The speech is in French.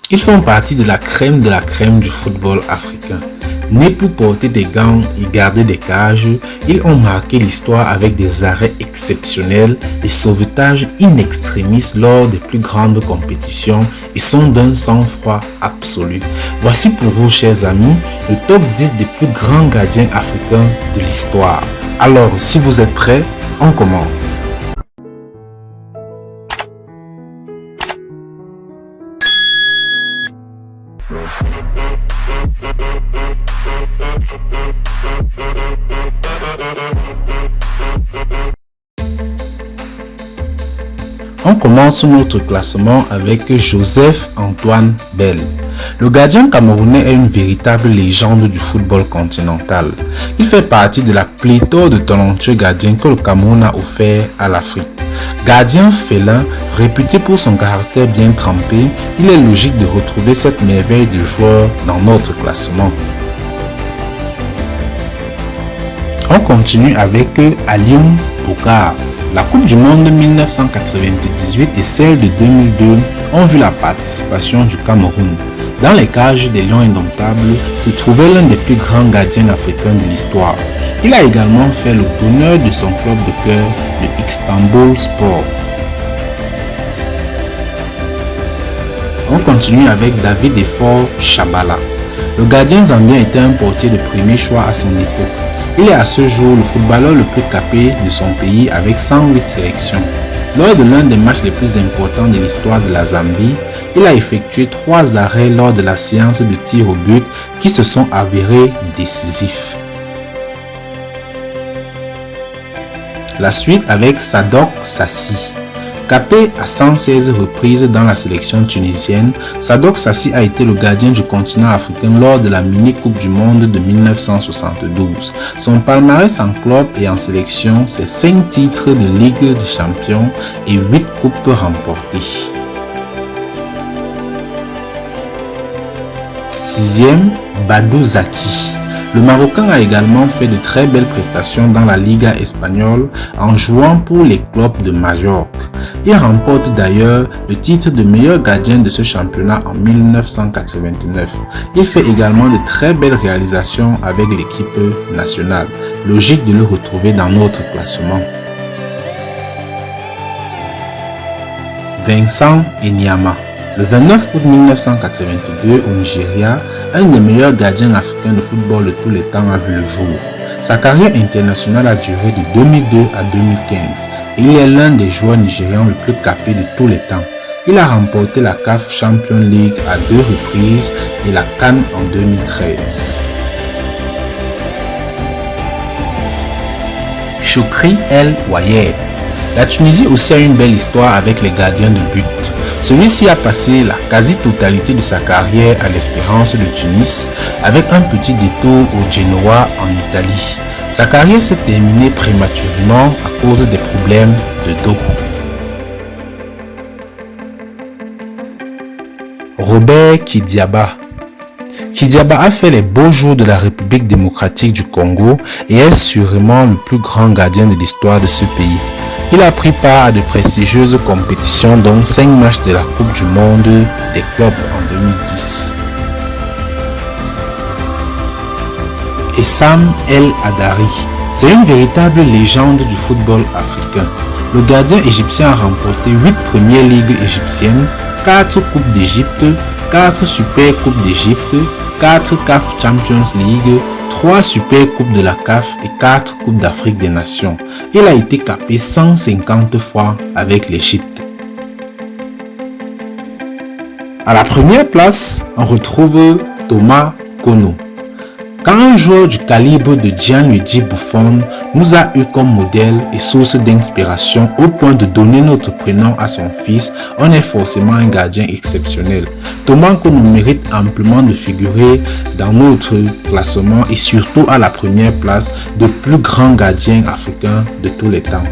Ils font partie de la crème du football africain. Nés pour porter des gants et garder des cages, ils ont marqué l'histoire avec des arrêts exceptionnels et sauvetages in extremis lors des plus grandes compétitions et sont d'un sang-froid absolu. Voici pour vous, chers amis, le top 10 des plus grands gardiens africains de l'histoire. Alors, si vous êtes prêts, on commence. On commence notre classement avec Joseph-Antoine Bell. Le gardien camerounais est une véritable légende du football continental. Il fait partie de la pléthore de talentueux gardiens que le Cameroun a offert à l'Afrique. Gardien félin, réputé pour son caractère bien trempé, il est logique de retrouver cette merveille de joueur dans notre classement. On continue avec Alioune Bokar. La Coupe du Monde 1998 et celle de 2002 ont vu la participation du Cameroun. Dans les cages des Lions Indomptables se trouvait l'un des plus grands gardiens africains de l'histoire. Il a également fait le bonheur de son club de cœur, le Istanbul Sport. On continue avec David Efforts Chabala. Le gardien zambien était un portier de premier choix à son époque. Il est à ce jour le footballeur le plus capé de son pays avec 108 sélections. Lors de l'un des matchs les plus importants de l'histoire de la Zambie, il a effectué 3 arrêts lors de la séance de tir au but qui se sont avérés décisifs. La suite avec Sadok Sassi. Capé à 116 reprises dans la sélection tunisienne, Sadok Sassi a été le gardien du continent africain lors de la mini-coupe du monde de 1972. Son palmarès en club et en sélection, c'est 5 titres de Ligue des champions et 8 coupes remportées. 6e, Badou Zaki. Le Marocain a également fait de très belles prestations dans la Liga espagnole en jouant pour les clubs de Majorque. Il remporte d'ailleurs le titre de meilleur gardien de ce championnat en 1989. Il fait également de très belles réalisations avec l'équipe nationale. Logique de le retrouver dans notre classement. Vincent Enyama. Le 29 août 1982 au Nigeria, un des meilleurs gardiens africains de football de tous les temps a vu le jour. Sa carrière internationale a duré de 2002 à 2015 et il est l'un des joueurs nigérians le plus capés de tous les temps. Il a remporté la CAF Champions League à 2 reprises et la CAN en 2013. Choukri El Ouayer. La Tunisie aussi a une belle histoire avec les gardiens de but. Celui-ci a passé la quasi-totalité de sa carrière à l'Espérance de Tunis avec un petit détour au Genoa en Italie. Sa carrière s'est terminée prématurément à cause des problèmes de dos. Robert Kidiaba. Kidiaba a fait les beaux jours de la République démocratique du Congo et est sûrement le plus grand gardien de l'histoire de ce pays. Il a pris part à de prestigieuses compétitions dont 5 matchs de la Coupe du Monde des clubs en 2010. Et Sam El Hadari. C'est une véritable légende du football africain. Le gardien égyptien a remporté 8 premières ligues égyptiennes, 4 Coupes d'Égypte, 4 Super Coupes d'Égypte, 4 CAF Champions League, 3 Super Coupes de la CAF et 4 Coupes d'Afrique des Nations. Il a été capé 150 fois avec l'Égypte. À la première place, on retrouve Thomas Kono. Quand un joueur du calibre de Gianluigi Buffon nous a eu comme modèle et source d'inspiration au point de donner notre prénom à son fils, on est forcément un gardien exceptionnel. Thomas Kono mérite amplement de figurer dans notre classement et surtout à la première place de plus grands gardiens africains de tous les temps.